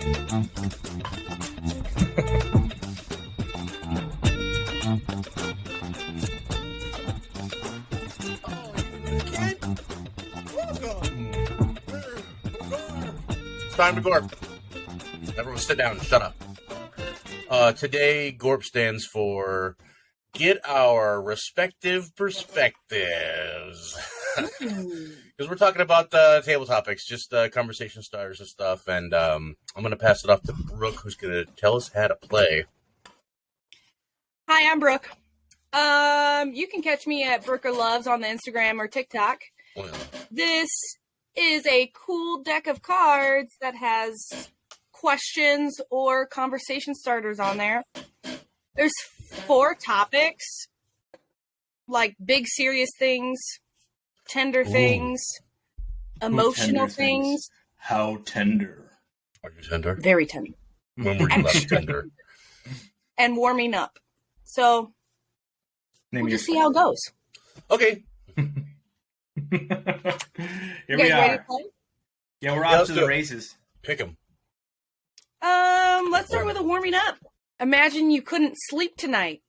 It's time to GORP. Everyone sit down. Shut up. Today, GORP stands for Get Our Respective Perspectives. Because we're talking about table topics, just conversation starters and stuff. And I'm going to pass it off to Brooke, who's going to tell us how to play. Hi, I'm Brooke. You can catch me at BrookerLoves on the Instagram or TikTok. Well, This is a cool deck of cards that has questions or conversation starters on there. There's 4 topics, like big serious things, tender things, emotional things. How tender? are you tender? Very tender. When were you last tender? And warming up. So we'll just see how it goes. Okay. Here You we guys ready to are. play? Yeah, we're Yeah, off let's to do the it. races. Pick them. Let's start with a warming up. Imagine you couldn't sleep tonight.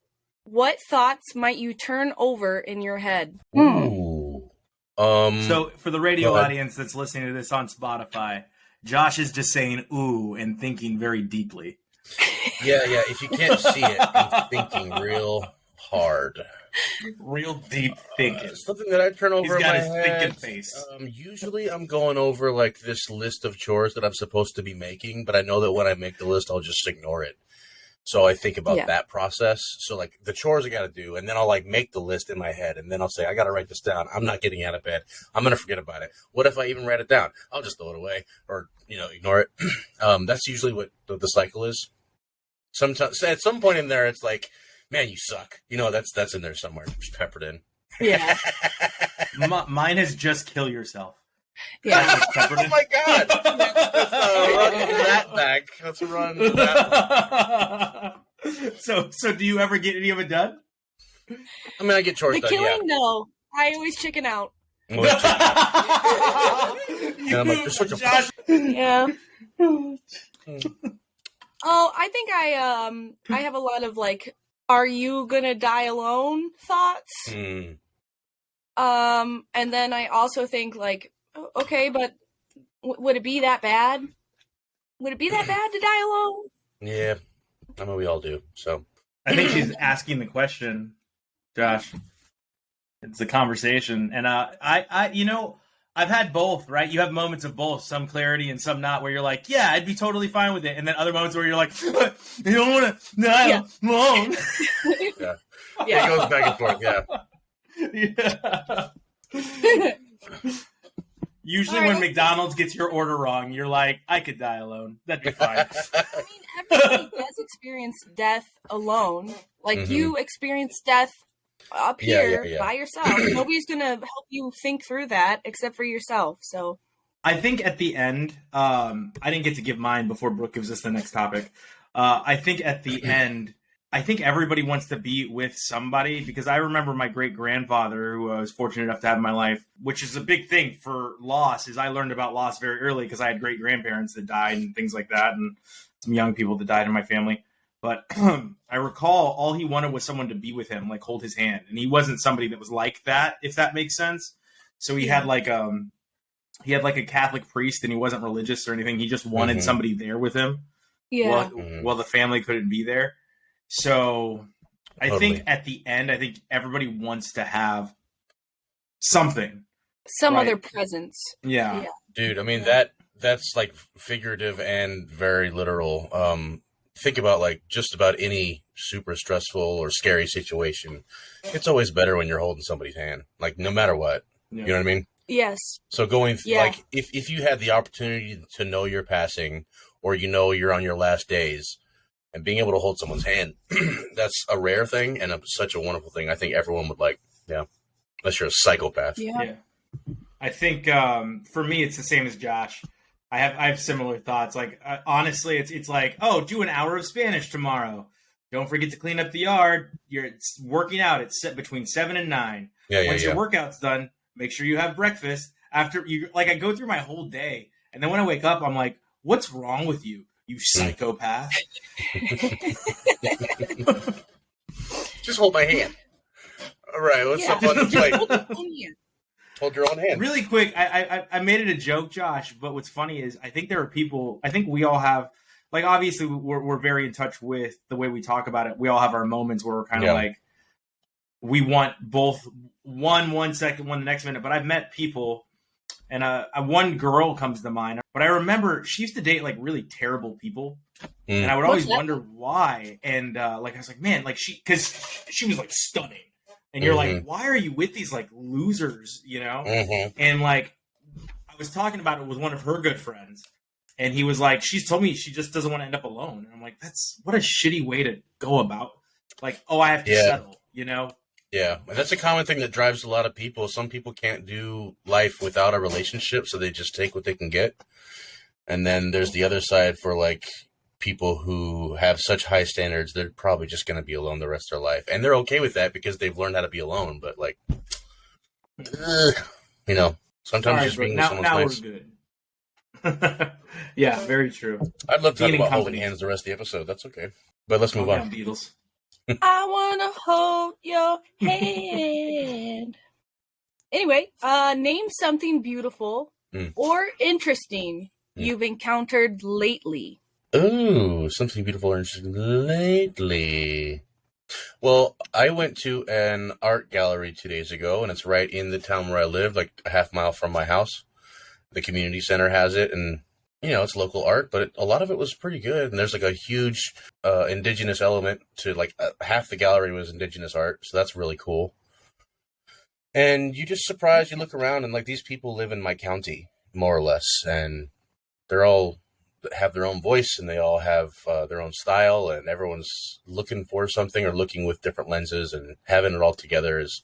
What thoughts might you turn over in your head? Ooh. So, for the radio Go ahead. audience that's listening to this on Spotify, Josh is just saying "ooh" and thinking very deeply. Yeah. If you can't see it, I'm thinking real hard. Real deep thinking. Something that I turn over He's in got my his head. thinking face. Usually I'm going over like this list of chores that I'm supposed to be making, but I know that when I make the list, I'll just ignore it. So I think about that process. So like the chores I got to do, and then I'll like make the list in my head, and then I'll say, I got to write this down. I'm not getting out of bed. I'm going to forget about it. What if I even write it down? I'll just throw it away or, ignore it. That's usually what the cycle is. Sometimes at some point in there, it's like, man, you suck. That's in there somewhere, just peppered in. Yeah. Mine is just kill yourself. Yeah. Oh my God! Let's run that back. Let's run that. So do you ever get any of it done? I mean, I get chores The done. killing, Yeah. no. I always chicken out. And I'm like, you're such a Josh, Yeah. Oh, I think I have a lot of like, are you gonna die alone thoughts? Mm. And then I also think like, okay, but would it be that bad? Would it be that bad to die alone? Yeah, I mean, we all do. So I think she's asking the question, Josh. It's a conversation, and I've had both, right? You have moments of both, some clarity and some not, where you're like, yeah, I'd be totally fine with it, and then other moments where you're like, you don't want to die alone. yeah, Yeah. it goes back and forth. Yeah. Usually, All right, when McDonald's gets your order wrong, you're like, I could die alone. That'd be fine. I mean, everybody does experience death alone. Like you experience death up here by yourself. Nobody's gonna help you think through that except for yourself. So I think at the end, I didn't get to give mine before Brooke gives us the next topic. I think at the end, I think everybody wants to be with somebody, because I remember my great-grandfather, who I was fortunate enough to have in my life, which is a big thing for loss, is I learned about loss very early because I had great-grandparents that died and things like that, and some young people that died in my family. But I recall all he wanted was someone to be with him, like hold his hand. And he wasn't somebody that was like that, if that makes sense. So he had like a Catholic priest, and he wasn't religious or anything. He just wanted somebody there with him. yeah, While the family couldn't be there. So I think at the end, I think everybody wants to have something. some Right. other presence. Yeah. Dude, I mean that's like figurative and very literal. Think about like just about any super stressful or scary situation. It's always better when you're holding somebody's hand, like no matter what. Yeah. You know what I mean? Yes. So like if you had the opportunity to know you're passing, or you're on your last days, and being able to hold someone's hand, that's a rare thing and such a wonderful thing. I think everyone would like, unless you're a psychopath. Yeah. I think for me, it's the same as Josh. I have similar thoughts. Like honestly, it's like, oh, do an hour of Spanish tomorrow. Don't forget to clean up the yard. You're working out. It's set between 7 and 9. Once your workout's done, make sure you have breakfast. After you, like, I go through my whole day, and then when I wake up, I'm like, what's wrong with you? you psychopath. Just hold my hand. All right, what's up on the plate? Hold your own hand. Really quick, I made it a joke, Josh, but what's funny is I think there are people, I think we all have, like, obviously we're very in touch with the way we talk about it. We all have our moments where we're kind of like, we want both one second, one the next minute. But I've met people, and one girl comes to mind. But I remember she used to date like really terrible people, and I would always wonder why. And like I was like, man, like because she was like stunning. And you're like, why are you with these like losers, you know? And like, I was talking about it with one of her good friends, and he was like, she's told me she just doesn't want to end up alone. And I'm like, what a shitty way to go about. Like, oh, I have to settle, you know? Yeah, and that's a common thing that drives a lot of people. Some people can't do life without a relationship, so they just take what they can get. And then there's the other side for like people who have such high standards, they're probably just going to be alone the rest of their life. And they're okay with that because they've learned how to be alone. But like, you know, sometimes just being with someone's nice. We're good. Yeah, very true. I'd love to talk about holding hands the rest of the episode. That's okay. But let's move on. Beatles. I want to hold your hand. Anyway, name something beautiful or interesting you've encountered lately. Ooh, something beautiful or interesting lately. Well, I went to an art gallery 2 days ago, and it's right in the town where I live, like a half mile from my house. The community center has it, and you know, it's local art, but a lot of it was pretty good. And there's like a huge indigenous element to like half the gallery was indigenous art. So that's really cool. And you just surprised, you look around and like these people live in my county, more or less. And they're all have their own voice and they all have their own style, and everyone's looking for something or looking with different lenses, and having it all together is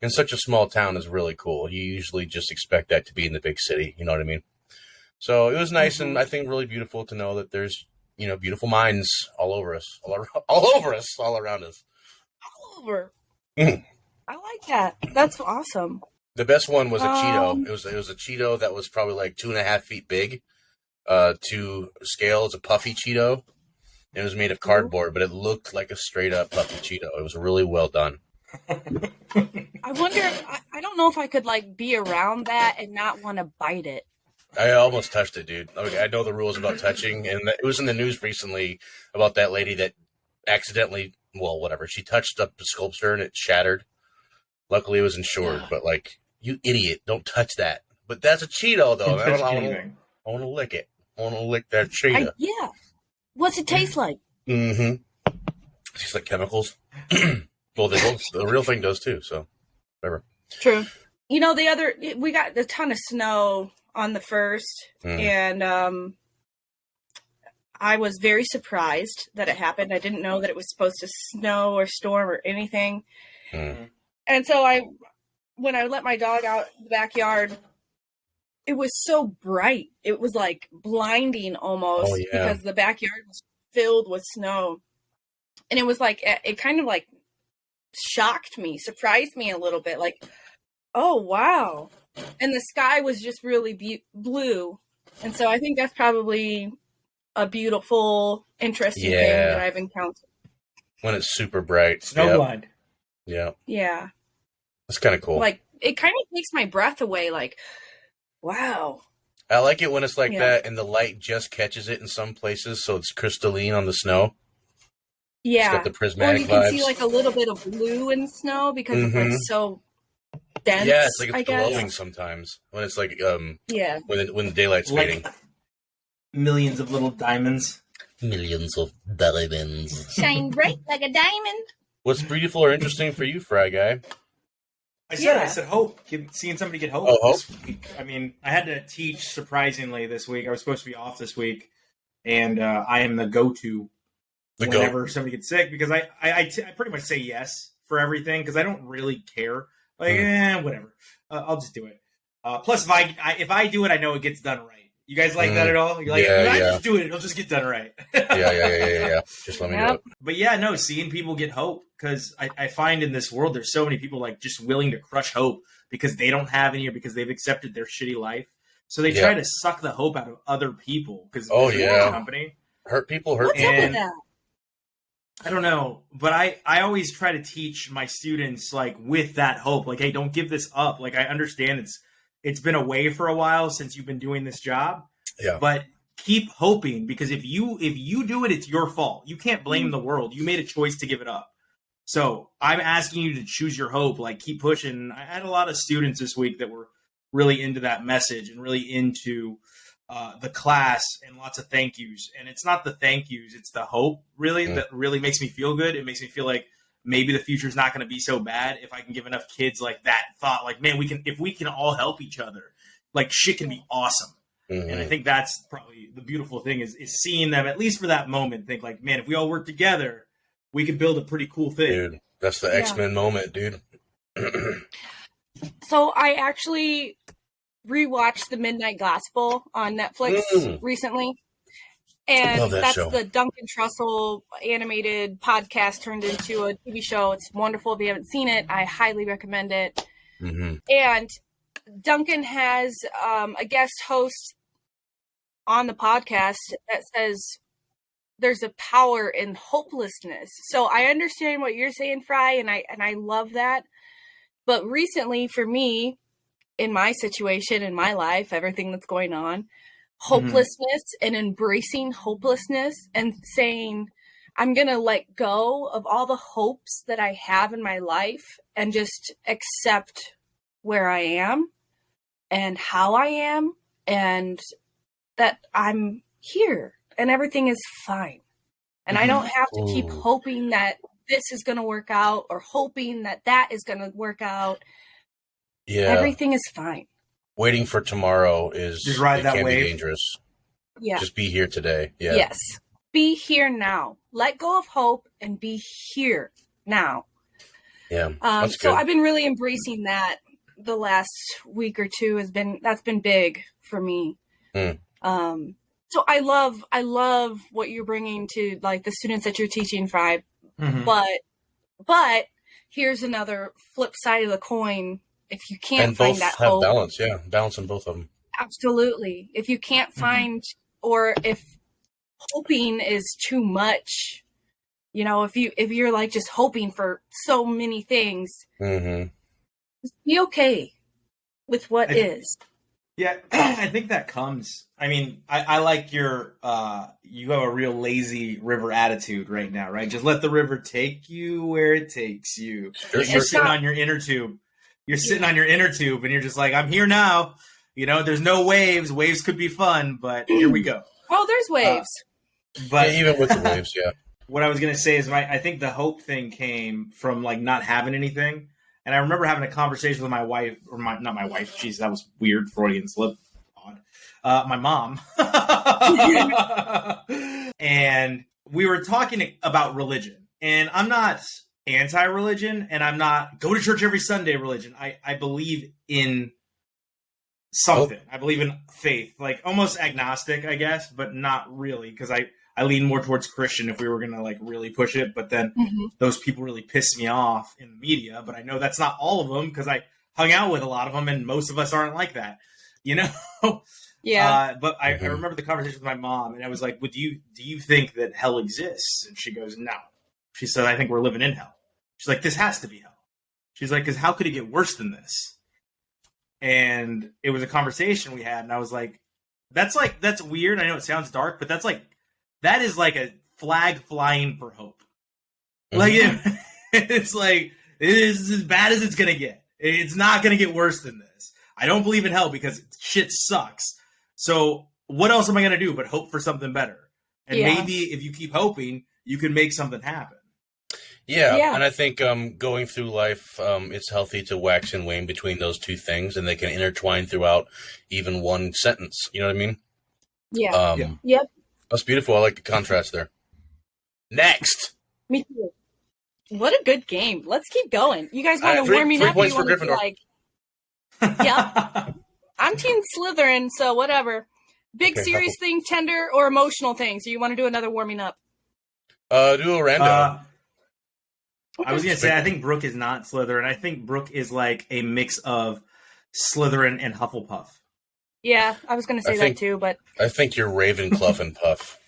in such a small town is really cool. You usually just expect that to be in the big city. You know what I mean? So it was nice, and I think really beautiful to know that there's, you know, beautiful minds all over us, all around us. All over. I like that. That's awesome. The best one was a Cheeto. It was a Cheeto that was probably like 2.5 feet big, to scale. It's a puffy Cheeto. It was made of cardboard, but it looked like a straight up puffy Cheeto. It was really well done. I wonder. I don't know if I could like be around that and not want to bite it. I almost touched it, dude. I know the rules about touching, and it was in the news recently about that lady that accidentally, well, whatever, she touched up the sculpture and it shattered. Luckily, it was insured, but like, you idiot, don't touch that. But that's a Cheeto, though. I want to lick it. I want to lick that Cheeto. Yeah. What's it taste like? Mm-hmm. Tastes like chemicals. Well, the real thing does too, so whatever. True. You know, we got a ton of snow on the 1st, and I was very surprised that it happened. I didn't know that it was supposed to snow or storm or anything. And so when I let my dog out in the backyard, it was so bright. It was like blinding almost because the backyard was filled with snow. And it was like, it kind of like shocked me, surprised me a little bit. Like, oh, wow. And the sky was just really blue. And so I think that's probably a beautiful, interesting thing that I've encountered. When it's super bright. Snowblind. Yeah. Yeah. That's kind of cool. Like, it kind of takes my breath away. Like, wow. I like it when it's like that and the light just catches it in some places, so it's crystalline on the snow. Yeah. It's got the prismatic vibes. Or you can vibes. see like a little bit of blue in snow because it's like so dense. Yeah, it's like it's glowing sometimes when it's like when the daylight's fading. Millions of little diamonds. Millions of diamonds. Shine bright like a diamond. What's beautiful or interesting for you, Fry Guy? I said hope. Seeing somebody get hope this week. I mean, I had to teach surprisingly this week. I was supposed to be off this week, and I am the go-to whenever somebody gets sick, because I pretty much say yes for everything because I don't really care. Like, whatever. I'll just do it. Plus, if I do it, I know it gets done right. You guys like that at all? You're like, I just do it, it'll just get done right. Yeah. Just let me do it. But yeah, no, seeing people get hope, because I find in this world there's so many people like just willing to crush hope because they don't have any or because they've accepted their shitty life. So they try to suck the hope out of other people because company. Hurt people hurt. What's up with that? I don't know, but I always try to teach my students like with that hope, like, hey, don't give this up. Like, I understand it's been away for a while since you've been doing this job, but keep hoping, because if you do it, it's your fault. You can't blame the world. You made a choice to give it up. So I'm asking you to choose your hope. Like, keep pushing. I had a lot of students this week that were really into that message and really into the class, and lots of thank yous. And it's not the thank yous, it's the hope really that really makes me feel good. It makes me feel like maybe the future's not going to be so bad if I can give enough kids like that thought, like, man, if we can all help each other, like, shit can be awesome. And I think that's probably the beautiful thing is seeing them, at least for that moment, think like, man, if we all work together, we could build a pretty cool thing. Dude, that's the X-Men moment, dude. So I actually rewatched The Midnight Gospel on Netflix recently. And that's show. The Duncan Trussell animated podcast turned into a TV show. It's wonderful. If you haven't seen it, I highly recommend it. And Duncan has a guest host on the podcast that says there's a power in hopelessness. So I understand what you're saying, Fry, and I love that. But recently, for me, in my situation, in my life, everything that's going on, hopelessness and embracing hopelessness and saying, I'm going to let go of all the hopes that I have in my life and just accept where I am and how I am, and that I'm here and everything is fine. And I don't have to keep hoping that this is going to work out or hoping that that is going to work out. Yeah. Everything is fine. Waiting for tomorrow is just ride that wave. Be dangerous. Yeah. Just be here today. Yeah. Yes. Be here now. Let go of hope and be here now. Yeah. That's good. So I've been really embracing that the last week or two. That's been big for me. So I love what you're bringing to like the students that you're teaching, Fry. But here's another flip side of the coin. If you can't find that hope, balance, balance in both of them. Absolutely. If you can't find, or if hoping is too much, if you're like just hoping for so many things, just be okay with what is. Yeah, I think that comes. I mean, I like your, you have a real lazy river attitude right now, right? Just let the river take you where it takes you. You're sitting on your inner tube. You're sitting on your inner tube and you're just like, I'm here now. There's no waves. Waves could be fun, but here we go. Oh, there's waves. But even with the waves, What I was going to say is I think the hope thing came from like not having anything. And I remember having a conversation with my wife, or not my wife. Jeez, that was weird. Freudian slip. Odd. My mom. And we were talking about religion. And I'm not anti-religion, and I'm not go to church every Sunday religion. I believe in something. I believe in faith. Like almost agnostic, I guess, but not really, because I lean more towards Christian if we were going to like really push it. But then those people really piss me off in the media. But I know that's not all of them because I hung out with a lot of them and most of us aren't like that, Yeah. But I remember the conversation with my mom and I was like, do you think that hell exists? And she goes, no. She said, I think we're living in hell. She's like, this has to be hell. She's like, because how could it get worse than this? And it was a conversation we had. And I was like, that's weird. I know it sounds dark, but that is like a flag flying for hope. Like it's like, it is as bad as it's going to get. It's not going to get worse than this. I don't believe in hell because shit sucks. So what else am I going to do but hope for something better? And maybe if you keep hoping, you can make something happen. Yeah. And I think going through life, it's healthy to wax and wane between those two things, and they can intertwine throughout even one sentence. You know what I mean? Yeah. Yep. That's beautiful. I like the contrast there. Next. Me too. What a good game. Let's keep going. You guys want to warm me up? Points for Gryffindor. Yep. I'm Team Slytherin, so whatever. Big serious thing, tender, or emotional thing. So you want to do another warming up? Do a random. I was going to say, I think Brooke is not Slytherin. I think Brooke is like a mix of Slytherin and Hufflepuff. Yeah, I was going to say that too, but... I think you're Ravenclaw and Puff.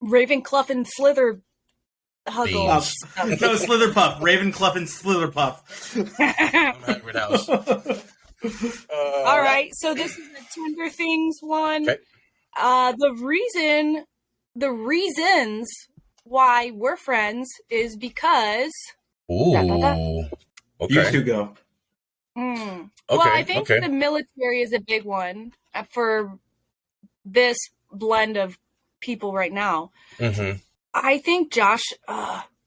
Ravenclaw and Slither huggle. No, Slitherpuff. Ravenclaw and Slitherpuff. I'm hungry house. All right, so this is a Tender Things one. Okay. The reasons why we're friends is because. Ooh. Okay. Used to go. Okay, well, I think the military is a big one for this blend of people right now. Mm-hmm. I think Josh.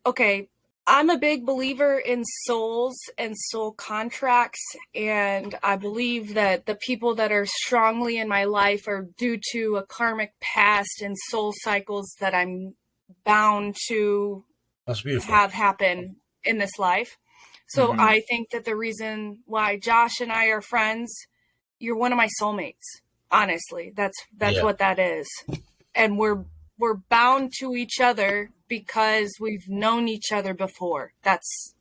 Okay, I'm a big believer in souls and soul contracts, and I believe that the people that are strongly in my life are due to a karmic past and soul cycles that I'm bound to have happen in this life. So I think that the reason why Josh and I are friends, you're one of my soulmates. Honestly, that's what that is, and we're bound to each other because we've known each other before. That's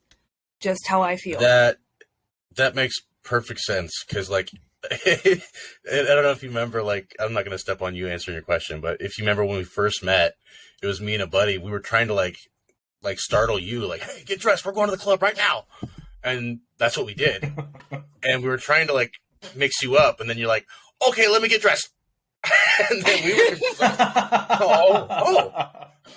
just how I feel. That makes perfect sense because, like, I don't know if you remember. Like, I'm not going to step on you answering your question, but if you remember when we first met, it was me and a buddy. We were trying to like startle you, like, "Hey, get dressed. We're going to the club right now," and that's what we did. And we were trying to like mix you up, and then you're like, "Okay, let me get dressed." And then we were just like, oh.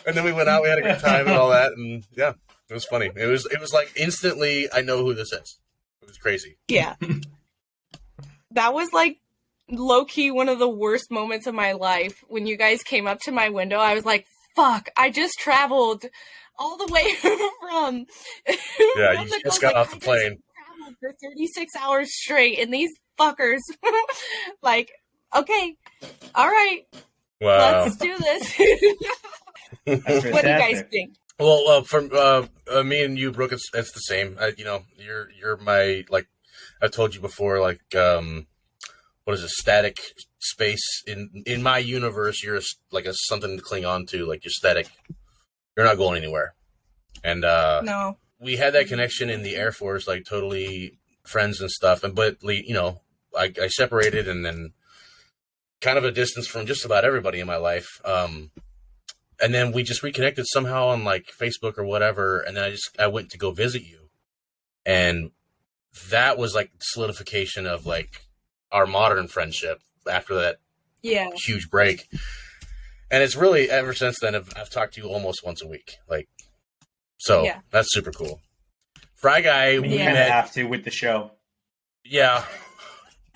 And then we went out, we had a good time and all that, and yeah, it was funny. It was like instantly, I know who this is. It was crazy. Yeah. That was like low-key one of the worst moments of my life. When you guys came up to my window, I was like, fuck, I just traveled all the way from yeah, you just got off the plane. Traveled for 36 hours straight, and these fuckers, like, okay, all right, wow, let's do this. What do you guys think? Well, from me and you, Brooke, it's the same. You're my, like, I've told you before, like, what is it, static space in my universe. You're like something to cling on to, like you're static. You're not going anywhere. And no, we had that connection in the Air Force, like totally friends and stuff. But I separated, and then kind of a distance from just about everybody in my life. And then we just reconnected somehow on like Facebook or whatever. And then I went to go visit you, and that was like solidification of like our modern friendship after that huge break. And it's really ever since then I've talked to you almost once a week. Like, so that's super cool. Fry Guy, you kind of have to with the show. Yeah.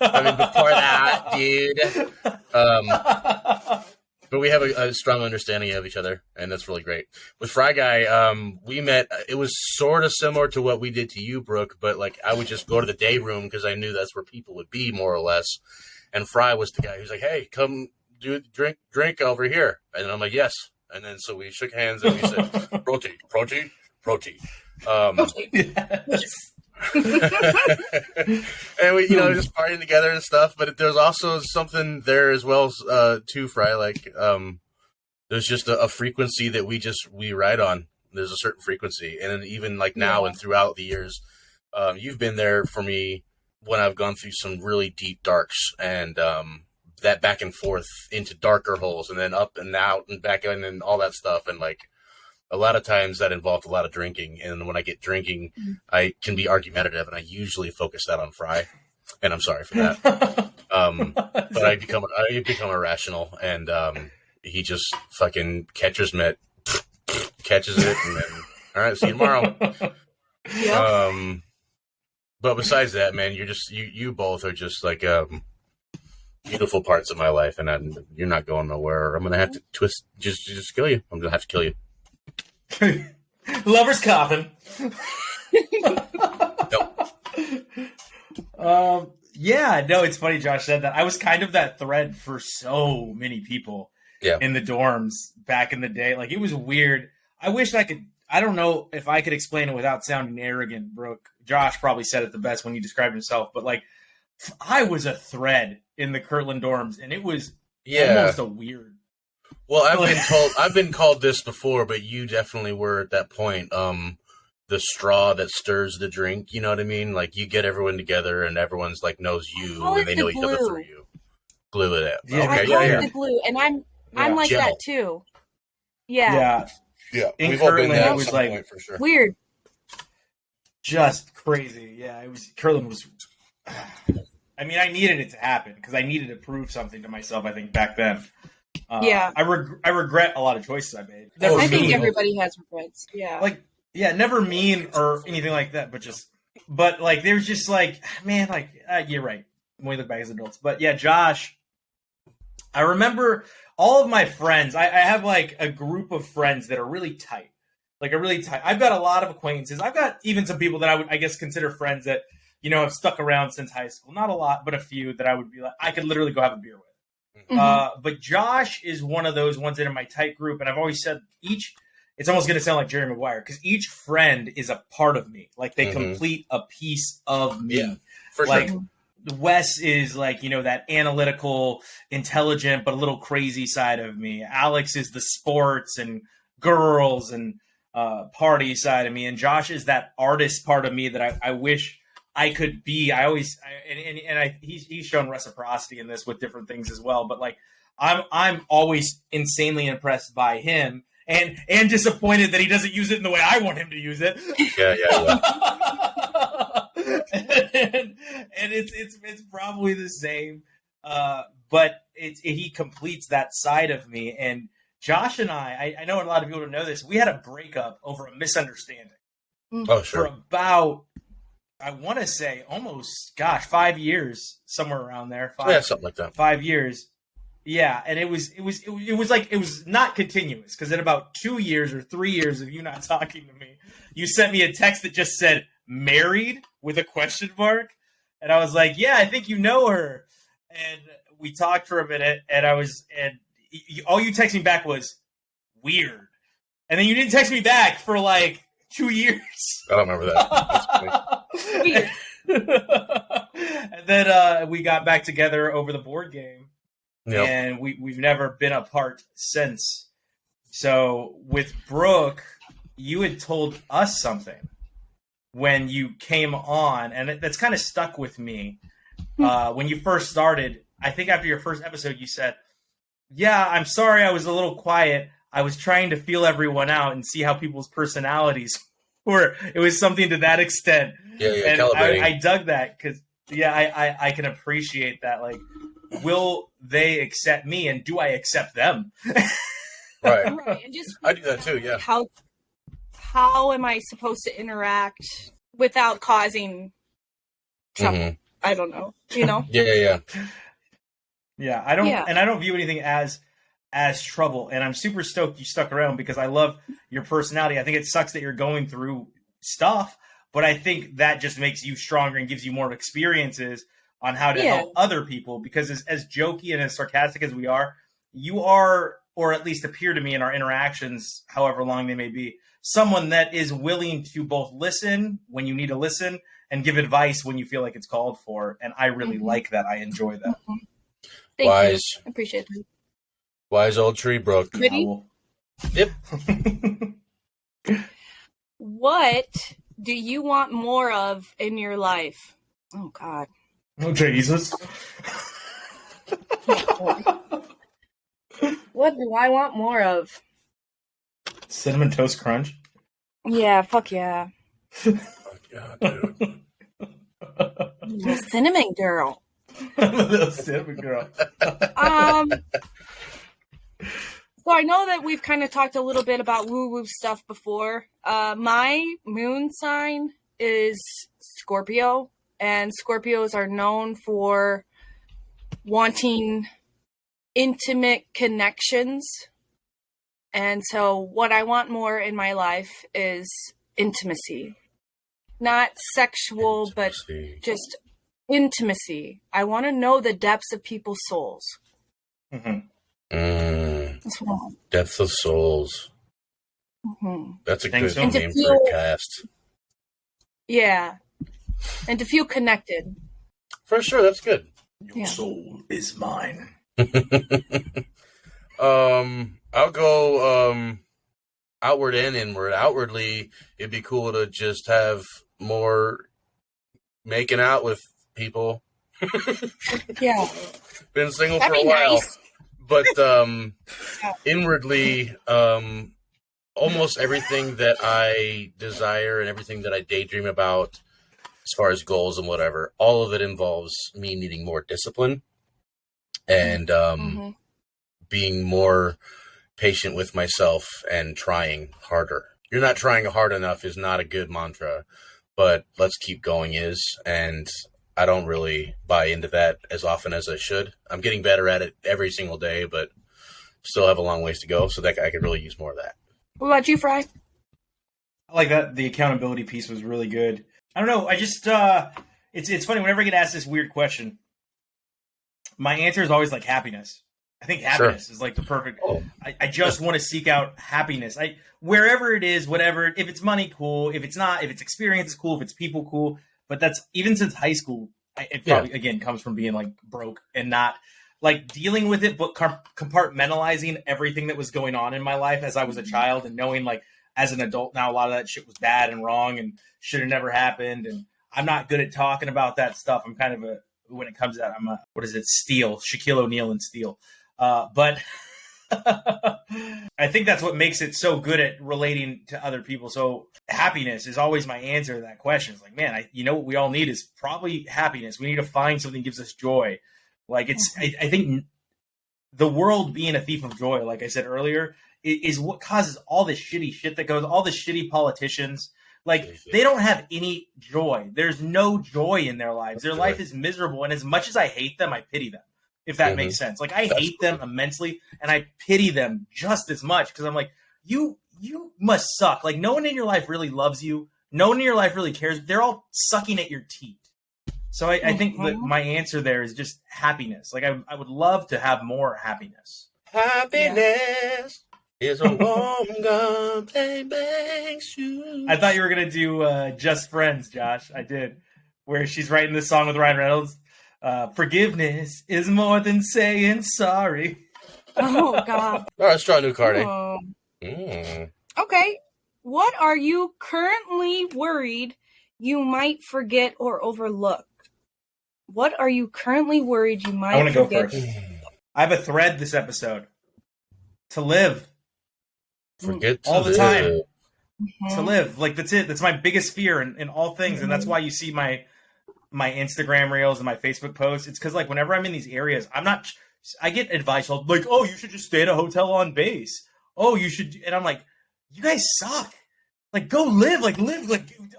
I mean, before that, dude. But we have a strong understanding of each other, and that's really great. With Fry Guy, we met. It was sort of similar to what we did to you, Brooke, but like I would just go to the day room because I knew that's where people would be, more or less. And Fry was the guy who's like, "Hey, come do drink over here," and I'm like, "Yes." And then so we shook hands and we said, "Protein." Yes. And we, just partying together and stuff. But there's also something there as well, too, Fry. Like, there's just a frequency that we ride on. There's a certain frequency, and then even like now and throughout the years, you've been there for me when I've gone through some really deep darks, and that back and forth into darker holes, and then up and out and back in, and all that stuff, and like. A lot of times that involved a lot of drinking, and when I get drinking, I can be argumentative, and I usually focus that on Fry, and I'm sorry for that. But I become irrational, and he just fucking catches it, and then all right, see you tomorrow. Yep. But besides that, man, you're just you both are just like beautiful parts of my life, and you're not going nowhere. I'm gonna have to just kill you. I'm gonna have to kill you. Lover's coffin. Nope. Yeah, no, it's funny Josh said that. I was kind of that thread for so many people in the dorms back in the day. Like, it was weird. I wish I don't know if I could explain it without sounding arrogant, Brooke. Josh probably said it the best when he described himself, but like, I was a thread in the Kirtland dorms, and it was almost a weird. Well, I've been called this before, but you definitely were at that point. The straw that stirs the drink, you know what I mean? Like, you get everyone together and everyone's like knows you and they know each other through you. Glue it up. Yeah, okay, I call it the glue, and I'm like that too. Yeah. In We've all been Kirtland, there it at was some like point for sure. Weird. just crazy. Yeah, it was. Kirtland was. I mean, I needed it to happen because I needed to prove something to myself. I think back then. I regret a lot of choices I made. I think everybody has regrets. Yeah. Like, never mean or anything like that, but like, there's just like, man, like, you're right when we look back as adults. But yeah, Josh, I remember all of my friends. I have like a group of friends that are really tight, I've got a lot of acquaintances. I've got even some people that I would, I guess, consider friends that, have stuck around since high school. Not a lot, but a few that I would be like, I could literally go have a beer with. But Josh is one of those ones that in my tight group, and I've always said it's almost going to sound like Jerry Maguire, because each friend is a part of me. Like, they complete a piece of me. Yeah, for like, sure. Wes is like, that analytical, intelligent, but a little crazy side of me. Alex is the sports and girls and party side of me. And Josh is that artist part of me that I wish I could be. He's shown reciprocity in this with different things as well. But like, I'm always insanely impressed by him and disappointed that he doesn't use it in the way I want him to use it. Yeah. and it's probably the same, but he completes that side of me. And Josh and I know a lot of people don't know this. We had a breakup over a misunderstanding. Oh, sure. For about, I want to say almost, 5 years, somewhere around there. Something like that. 5 years. Yeah, and it was not continuous, because in about 2 years or 3 years of you not talking to me, you sent me a text that just said married with a question mark, and I was like, yeah, I think you know her, and we talked for a minute, and all you texted me back was weird, and then you didn't text me back for like 2 years. I don't remember that. Weird. And then we got back together over the board game. Yep. And we've never been apart since. So with Brooke, you had told us something when you came on, and that's kind of stuck with me. When you first started, I think after your first episode, you said, yeah, I'm sorry I was a little quiet. I was trying to feel everyone out and see how people's personalities were. It was something to that extent. Yeah, and I dug that because, I can appreciate that. Like, will they accept me, and do I accept them? Right. And just, I do that too, yeah. How am I supposed to interact without causing trouble? I don't know. Yeah. Yeah, I don't, and I don't view anything as trouble. And I'm super stoked you stuck around, because I love your personality. I think it sucks that you're going through stuff, but I think that just makes you stronger and gives you more experiences on how to help other people. Because as jokey and as sarcastic as we are, you are, or at least appear to me in our interactions, however long they may be, someone that is willing to both listen when you need to listen and give advice when you feel like it's called for. And I really like that. I enjoy that. Thank you. I appreciate that. Wise old tree, Brooke. Yep. What do you want more of in your life? Oh, God. Oh, Jesus. What do I want more of? Cinnamon Toast Crunch? Yeah, fuck yeah. Fuck yeah, dude. I'm a cinnamon girl. I'm a little cinnamon girl. So I know that we've kind of talked a little bit about woo-woo stuff before. My moon sign is Scorpio, and Scorpios are known for wanting intimate connections. And so what I want more in my life is intimacy. Not sexual, but just intimacy. I want to know the depths of people's souls. Depth of souls. That's a good name for a cast. Yeah. And to feel connected. For sure, that's good. Your soul is mine. I'll go outward and inward. Outwardly, it'd be cool to just have more making out with people. Yeah. Been single for a while. Nice. But inwardly, almost everything that I desire and everything that I daydream about as far as goals and whatever, all of it involves me needing more discipline and being more patient with myself and trying harder. You're not trying hard enough is not a good mantra, but let's keep going is. And I don't really buy into that as often as I should. I'm getting better at it every single day, but still have a long ways to go. So that I could really use more of that. What about you, Fry? I like that. The accountability piece was really good. I don't know. I just, it's funny. Whenever I get asked this weird question, my answer is always like happiness. I think happiness is like the perfect. I just want to seek out happiness. Wherever it is, whatever. If it's money, cool. If it's not, if it's experience, cool. If it's people, cool. But that's even since high school. It probably again comes from being like broke and not like dealing with it, but compartmentalizing everything that was going on in my life as I was a child, and knowing like as an adult now a lot of that shit was bad and wrong and should have never happened. And I'm not good at talking about that stuff. I'm kind of when it comes to that, I'm a, what is it? Steel, Shaquille O'Neal and Steel. But I think that's what makes it so good at relating to other people. So happiness is always my answer to that question. It's like, man, you know what we all need is probably happiness. We need to find something that gives us joy. Like I think the world being a thief of joy, like I said earlier, is what causes all this shitty shit that goes, all the shitty politicians. Like they don't have any joy. There's no joy in their lives. Their life is miserable. And as much as I hate them, I pity them. If that makes sense. Like I hate them immensely and I pity them just as much because I'm like, you must suck. Like no one in your life really loves you. No one in your life really cares. They're all sucking at your teeth. So I think that my answer there is just happiness. Like I would love to have more happiness. Happiness is a warm gun, bang shoes. I thought you were going to do Just Friends, Josh. I did. Where she's writing this song with Ryan Reynolds. Forgiveness is more than saying sorry. Oh, God. All right, let's try a new card, Okay. What are you currently worried you might forget or overlook? What are you currently worried you might forget? I want to go first. I have a thread this episode. To live. Forget to all the live. Time. To live. Like, that's it. That's my biggest fear in all things. And that's why you see my Instagram reels and my Facebook posts. It's because, like, whenever I'm in these areas, I get advice like, oh, you should just stay at a hotel on base. Oh, you should. And I'm like, you guys suck. Like, go live. Like,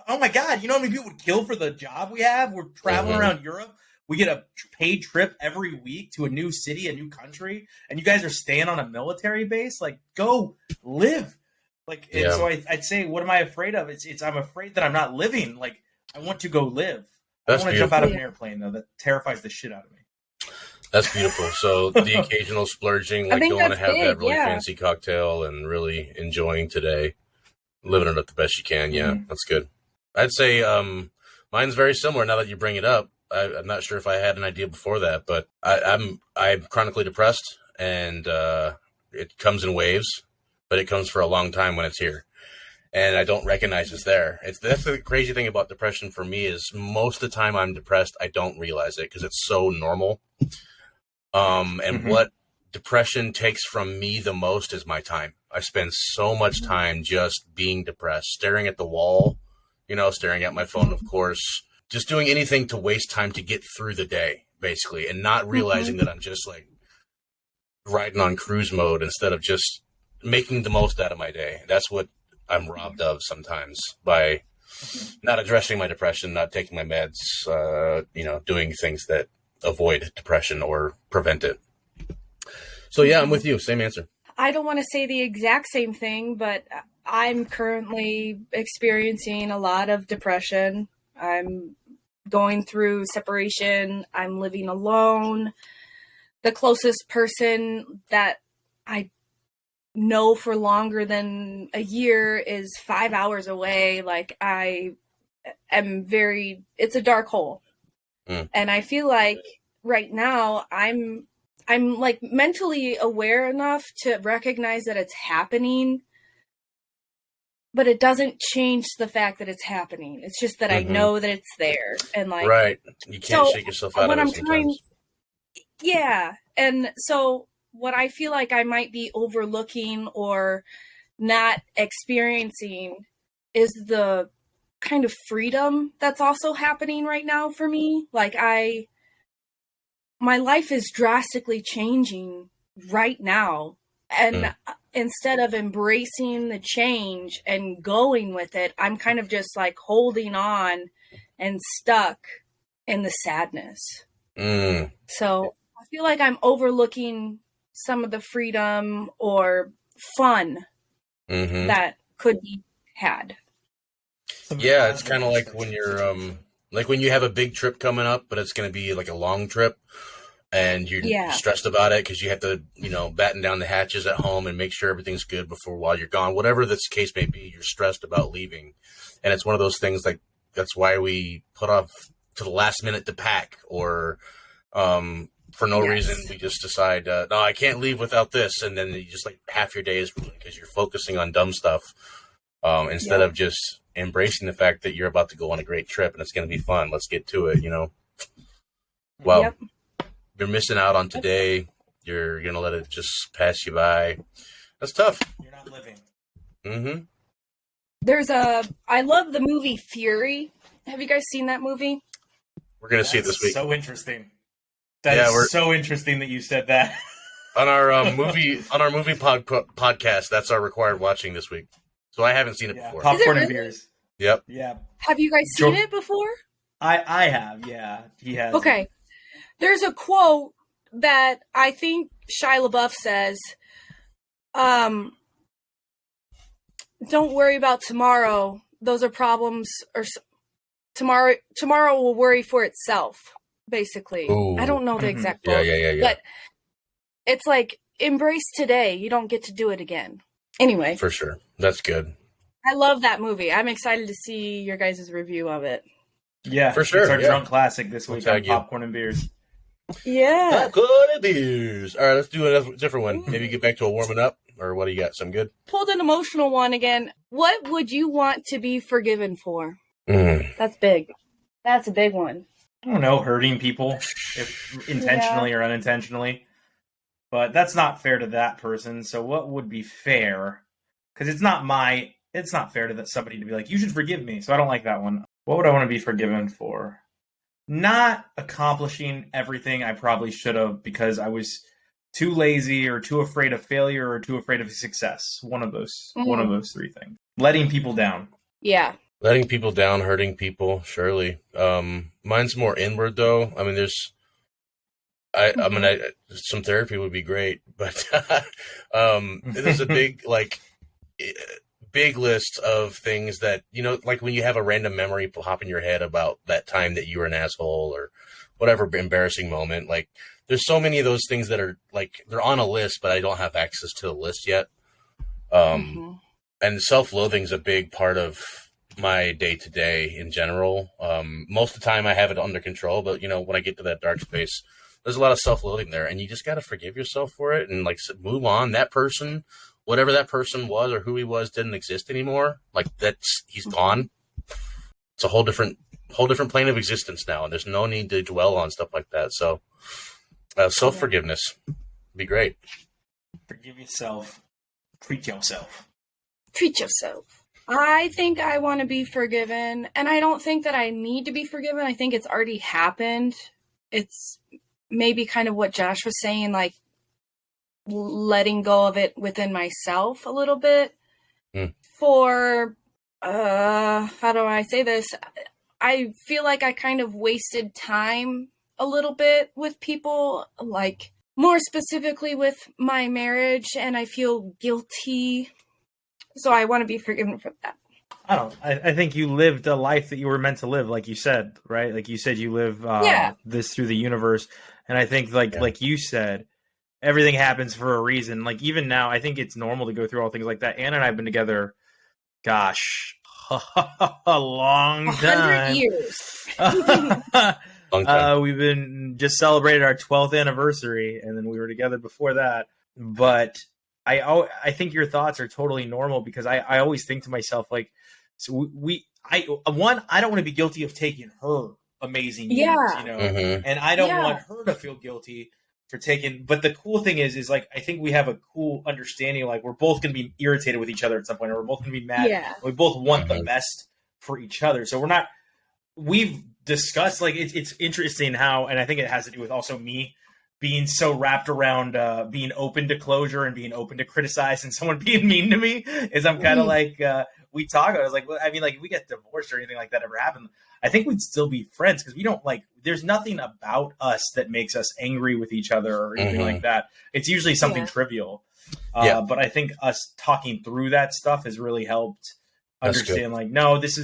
oh my God. You know how many people would kill for the job we have? We're traveling around Europe. We get a paid trip every week to a new city, a new country. And you guys are staying on a military base. Like, go live. Like, and so I'd say, what am I afraid of? It's I'm afraid that I'm not living. Like, I want to go live. That's I want to jump out of an airplane, though. That terrifies the shit out of me. That's beautiful. So the occasional splurging, like going to have that really fancy cocktail and really enjoying today, living it up the best you can. Yeah, that's good. I'd say mine's very similar now that you bring it up. I'm not sure if I had an idea before that, but I'm chronically depressed, and it comes in waves, but it comes for a long time when it's here. And I don't recognize it's there. That's the crazy thing about depression for me is most of the time I'm depressed, I don't realize it because it's so normal. And what depression takes from me the most is my time. I spend so much time just being depressed, staring at the wall, staring at my phone, of course, just doing anything to waste time to get through the day, basically, and not realizing that I'm just like riding on cruise mode instead of just making the most out of my day. That's what I'm robbed of sometimes by not addressing my depression, not taking my meds, doing things that avoid depression or prevent it. So yeah, I'm with you. Same answer. I don't want to say the exact same thing, but I'm currently experiencing a lot of depression. I'm going through separation. I'm living alone. The closest person that I know for longer than a year is 5 hours away. Like I am it's a dark hole. And I feel like right now I'm like mentally aware enough to recognize that it's happening, but it doesn't change the fact that it's happening. It's just that I know that it's there. And like, right. You can't shake yourself out of it sometimes. Yeah. And so what I feel like I might be overlooking or not experiencing is the kind of freedom that's also happening right now for me. Like my life is drastically changing right now. And instead of embracing the change and going with it, I'm kind of just like holding on and stuck in the sadness. So I feel like I'm overlooking some of the freedom or fun that could be had. Yeah, it's kind of like when you're like when you have a big trip coming up, but it's going to be like a long trip, and you're stressed about it because you have to, batten down the hatches at home and make sure everything's good while you're gone. Whatever this case may be, you're stressed about leaving, and it's one of those things like that's why we put off to the last minute to pack, or for no reason we just decide, no, I can't leave without this, and then you just like half your day is ruined because you're focusing on dumb stuff instead of just embracing the fact that you're about to go on a great trip and it's going to be fun. Let's get to it, Well, you're missing out on today. You're going to let it just pass you by. That's tough. You're not living. I love the movie Fury. Have you guys seen that movie? We're going to see it this week. So interesting. That is so interesting that you said that. on our movie podcast, that's our required watching this week. So I haven't seen it before. Popcorn and beers. Yep. Yeah. Have you guys seen it before? I have, yeah. He has. Okay. There's a quote that I think Shia LaBeouf says, don't worry about tomorrow. Those are problems, or tomorrow will worry for itself, basically. Ooh. I don't know the exact quote. Yeah. But it's like, embrace today. You don't get to do it again. Anyway. For sure. That's good. I love that movie. I'm excited to see your guys' review of it. Yeah, for sure. It's our drunk classic this week on Popcorn and Beers. Yeah. Popcorn and Beers. All right, let's do a different one. Maybe get back to a warming up, or what do you got? Some good? Pulled an emotional one again. What would you want to be forgiven for? That's big. That's a big one. I don't know, hurting people, if intentionally or unintentionally. But that's not fair to that person. So what would be fair? Because it's not fair to somebody to be like, you should forgive me. So I don't like that one. What would I want to be forgiven for? Not accomplishing everything I probably should have because I was too lazy or too afraid of failure or too afraid of success. One of those three things. Letting people down. Yeah. Letting people down, hurting people, surely. Mine's more inward though. I mean, some therapy would be great, but there's a big list of things that, like when you have a random memory pop in your head about that time that you were an asshole or whatever embarrassing moment. Like there's so many of those things that are like, they're on a list, but I don't have access to the list yet. And self-loathing is a big part of my day-to-day in general. Most of the time I have it under control, but when I get to that dark space, there's a lot of self-loathing there, and you just got to forgive yourself for it and move on. That person, whatever that person was or who he was, didn't exist anymore. Like he's gone. It's a whole different plane of existence now, and there's no need to dwell on stuff like that. So self-forgiveness would be great. Forgive yourself. Treat yourself. Treat yourself. I think I want to be forgiven, and I don't think that I need to be forgiven. I think it's already happened. It's maybe kind of what Josh was saying, like letting go of it within myself a little bit. For, how do I say this? I feel like I kind of wasted time a little bit with people, like more specifically with my marriage, and I feel guilty. So I want to be forgiven for that. I think you lived a life that you were meant to live, like you said, right? Like you said, you live this through the universe. And I think like you said, everything happens for a reason. Like even now, I think it's normal to go through all things like that. Anna and I have been together, gosh, a long time. 100 years. Long time. We've been just celebrated our 12th anniversary, and then we were together before that. But I think your thoughts are totally normal because I always think to myself, like, so I don't want to be guilty of taking her amazing years, and I don't want her to feel guilty taking. But the cool thing is like I think we have a cool understanding. Like we're both going to be irritated with each other at some point, or we're both going to be mad. Yeah. We both want the best for each other. So we're not. We've discussed like it's interesting how, and I think it has to do with also me being so wrapped around being open to closure and being open to criticize and someone being mean to me. Is I'm kind of like we talk. I was like, well, I mean, like if we get divorced or anything like that ever happened, I think we'd still be friends because we don't like. There's nothing about us that makes us angry with each other or anything like that. It's usually something trivial. But I think us talking through that stuff has really helped understand. Like, no, this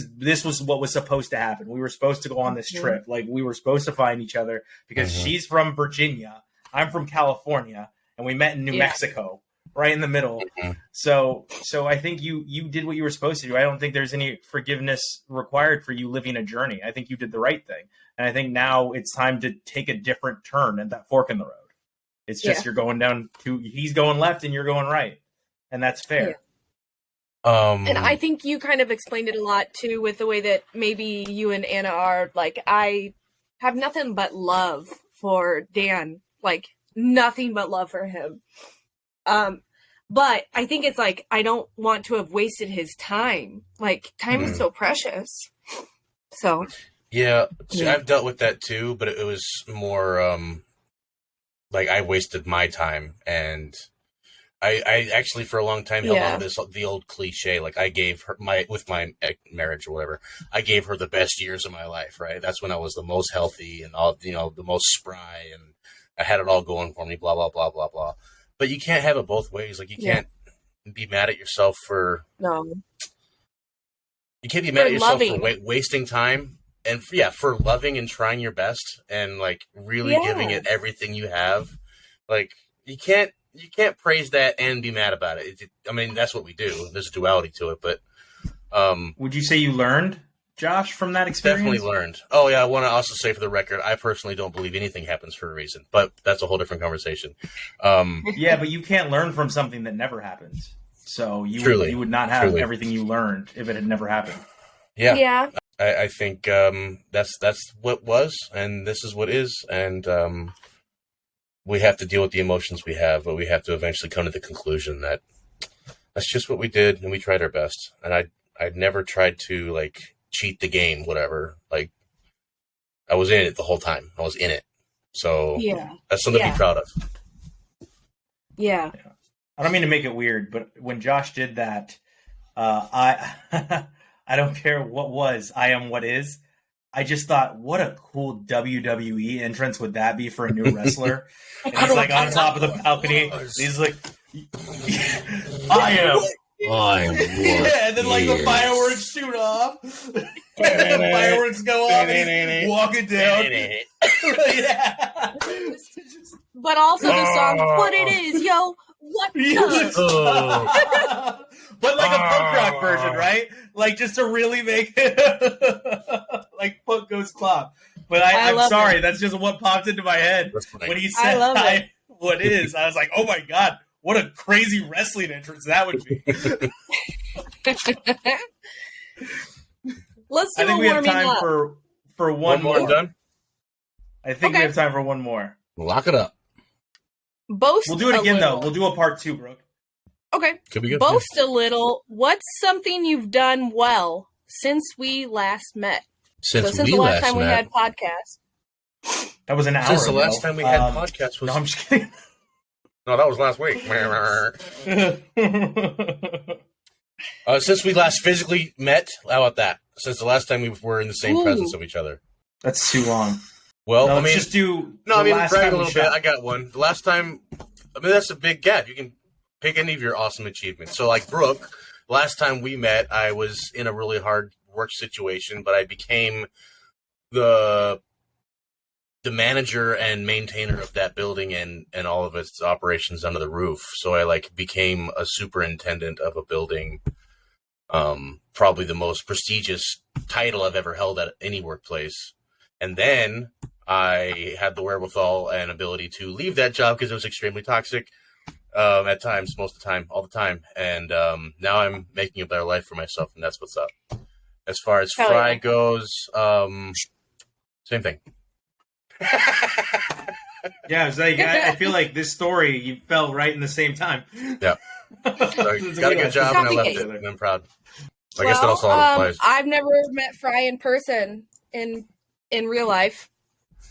was what was supposed to happen. We were supposed to go on this trip. Like, we were supposed to find each other because she's from Virginia, I'm from California, and we met in New Mexico, right in the middle. So I think you did what you were supposed to do. I don't think there's any forgiveness required for you living a journey. I think you did the right thing. And I think now it's time to take a different turn at that fork in the road. It's just you're going down he's going left and you're going right. And that's fair. And I think you kind of explained it a lot too with the way that maybe you and Anna are. Like, I have nothing but love for Dan. Like, nothing but love for him. But I think it's like, I don't want to have wasted his time. Like, time is so precious. So. Yeah, see, I've dealt with that too, but it was more like I wasted my time, and I actually for a long time held on to the old cliche. Like I gave her with my marriage or whatever, I gave her the best years of my life. Right, that's when I was the most healthy and all, the most spry, and I had it all going for me. Blah blah blah blah blah. But you can't have it both ways. Like you can't be mad at yourself for you can't be mad at yourself for wasting time. And for loving and trying your best and like really giving it everything you have, like you can't praise that and be mad about it. I mean, that's what we do. There's a duality to it, but would you say you learned, Josh, from that experience? Definitely learned. Oh yeah, I want to also say for the record, I personally don't believe anything happens for a reason, but that's a whole different conversation. Yeah, but you can't learn from something that never happens. So you would not have everything you learned if it had never happened. Yeah. Yeah. I think that's what was, and this is what is, and we have to deal with the emotions we have, but we have to eventually come to the conclusion that that's just what we did, and we tried our best. And I'd never tried to like cheat the game, whatever. Like I was in it the whole time. I was in it, so that's something to be proud of. Yeah. I don't mean to make it weird, but when Josh did that, I don't care what was, I am what is. I just thought, what a cool WWE entrance would that be for a new wrestler? And he's like on top of the balcony. He's like, I am. I'm what and then like the fireworks shoot off. And the fireworks go off and he's walking down. But also the song, what it is, yo. What the? But like a punk rock version, right? Like just to really make it like punk goes pop. But I'm sorry, that's just what popped into my head when he said what is. I was like, oh my god, what a crazy wrestling entrance that would be. Let's do I think we have time for one more. Done? I think we have time for one more. Lock it up. Boast. We'll do it again though. We'll do a part 2, Brooke. Okay. Could be good. Boast a little. What's something you've done well since we last met? Since the last time we had podcast. That was an hour Since the ago. last time we had podcast was. No, I'm just kidding. No, that was last week. Since we last physically met, how about that? Since the last time we were in the same presence of each other. That's too long. Well, no, just do. No, I mean, brag a little bit. I got one. The last time, I mean, that's a big gap. You can pick any of your awesome achievements. So, like Brooke, last time we met, I was in a really hard work situation, but I became the manager and maintainer of that building and all of its operations under the roof. So I like became a superintendent of a building, probably the most prestigious title I've ever held at any workplace. And then I had the wherewithal and ability to leave that job because it was extremely toxic at times, most of the time, all the time. And now I'm making a better life for myself, and that's what's up. As far as Fry goes, same thing. Yeah, I was like, I feel like this story, you fell right in the same time. Yeah. So got a good job and I left it, and I'm proud. I guess that also applies. I've never met Fry in person in real life,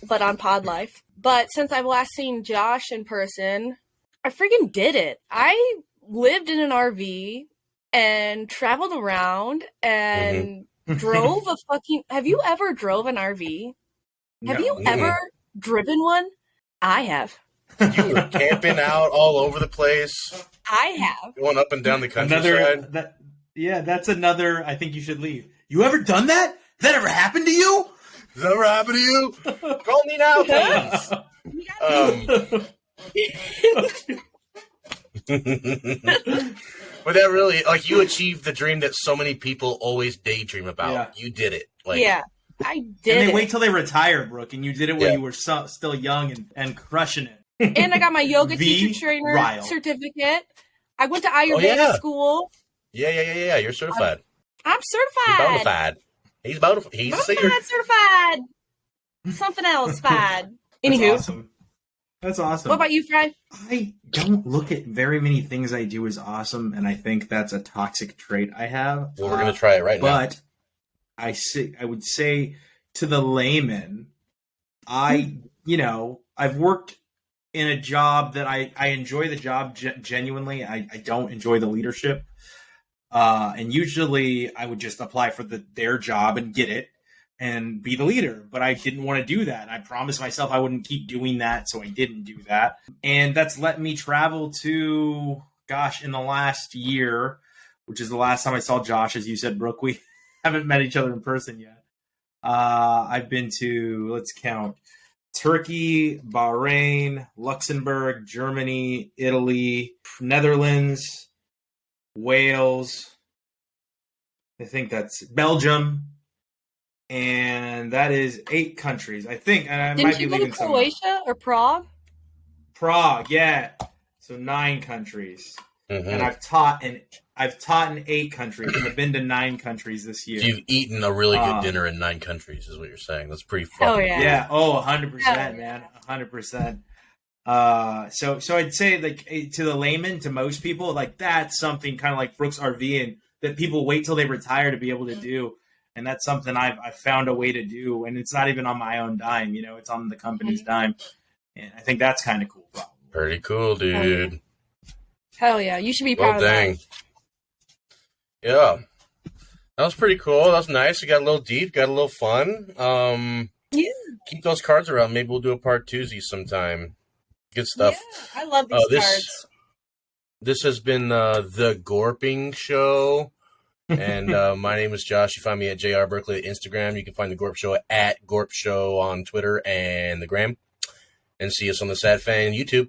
but on Pod Life. But since I've last seen Josh in person, I freaking did it. I lived in an RV and traveled around and drove a fucking... Have you ever drove an RV? No. Have you ever driven one? I have. You were camping out all over the place. I have. Going up and down the countryside. That's another, I think you should leave. You ever done that? That ever happened to you? Does that ever happen to you? Call me now, please. But that really, like, you achieved the dream that so many people always daydream about. Yeah. You did it. Like, yeah, I did. And they wait till they retire, Brooke, and you did it when you were still young and crushing it. And I got my yoga teacher trainer certificate. I went to Ayurveda school. Yeah. You're certified. I'm certified. He's certified. Something else, fad. Anywho. Awesome. That's awesome. What about you, Fred? I don't look at very many things I do as awesome, and I think that's a toxic trait I have. Well, we're going to try it right now. But I would say to the layman, I've worked in a job that I enjoy the job genuinely. I don't enjoy the leadership. And usually I would just apply for their job and get it and be the leader. But I didn't want to do that. I promised myself I wouldn't keep doing that, so I didn't do that. And that's let me travel to, in the last year, which is the last time I saw Josh, as you said, Brooke, we haven't met each other in person yet. I've been to, let's count, Turkey, Bahrain, Luxembourg, Germany, Italy, Netherlands, Wales, I think that's Belgium, and that is 8 countries, I think. And I might be leaving some. Didn't you go to Croatia or Prague? Prague, yeah. So 9 countries, and I've taught in 8 countries. I've been to 9 countries this year. So you've eaten a really good dinner in 9 countries, is what you're saying. That's pretty fun. Oh yeah. Yeah. Oh, 100%, man. 100%. So I'd say, like, to the layman, to most people, like, that's something kind of like Brooks RV, and that people wait till they retire to be able to do. And that's something I've found a way to do. And it's not even on my own dime, it's on the company's dime. And I think that's kind of cool. Probably. Pretty cool, dude. Hell yeah. You should be proud of that. Yeah. That was pretty cool. That was nice. We got a little deep, got a little fun. Yeah. Keep those cards around. Maybe we'll do a part 2 sometime. Good stuff. Yeah, I love these cards. This has been the GORPing Show. And my name is Josh. You find me at JR Berkeley at Instagram. You can find the GORP Show at GORP Show on Twitter and the Gram. And see us on the TheSadFan YouTube.